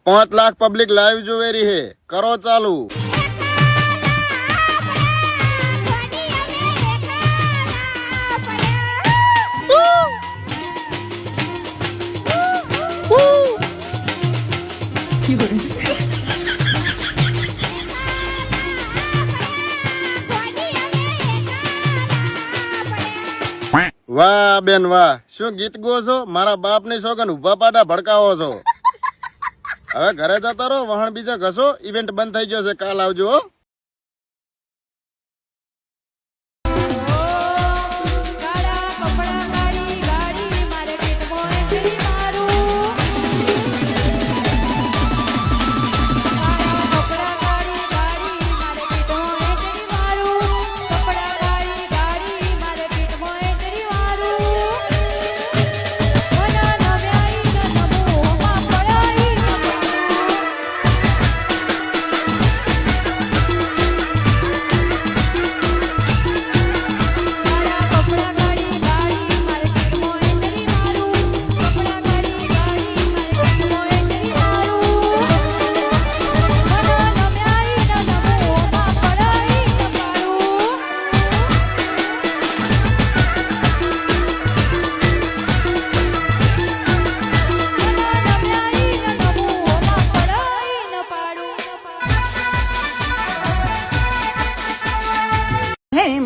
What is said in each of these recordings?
5 lakh public live જોવે રહી है, करो चालू। વાહ બેન વાહ, શું ગીત ગો છો? મારા બાપની સોગન ઉભા પાટા ભડકાવો છો। હવે ઘરે જતા રહો, વહાણ બીજા ઘસો, ઇવેન્ટ બંધ થઈ ગયો છે, કાલ આવજો।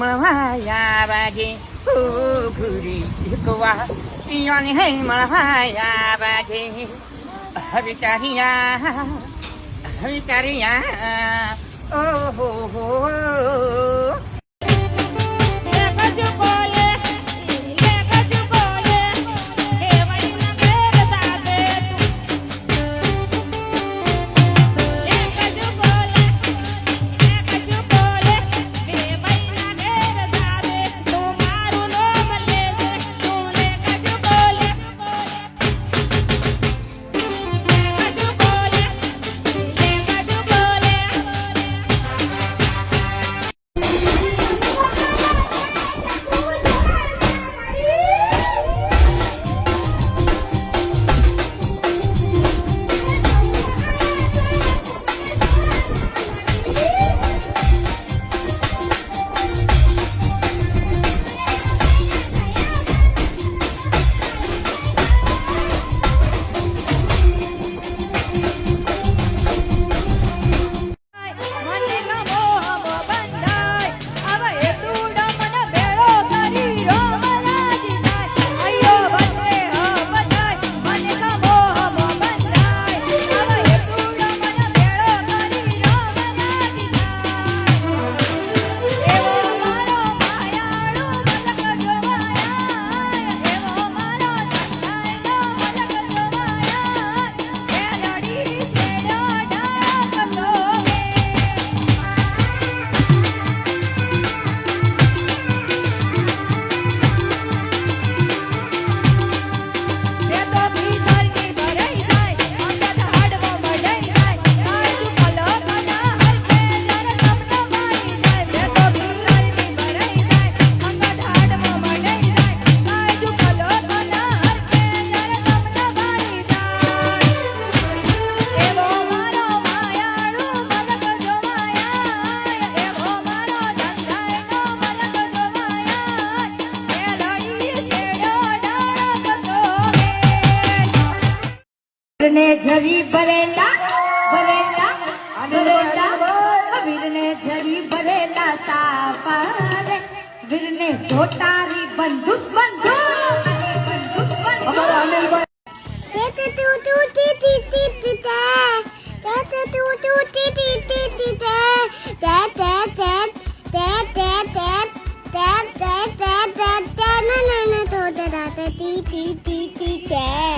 મળવાયા બાગે ઘૂરી એકવા પિયોની હે મળવાયા બાગે વિચારિયા ઓહો झरी भरेला भरेला भरेला वीरने झरी भरेला सापार वीरने ढोटारी बंदूक बंदूक टी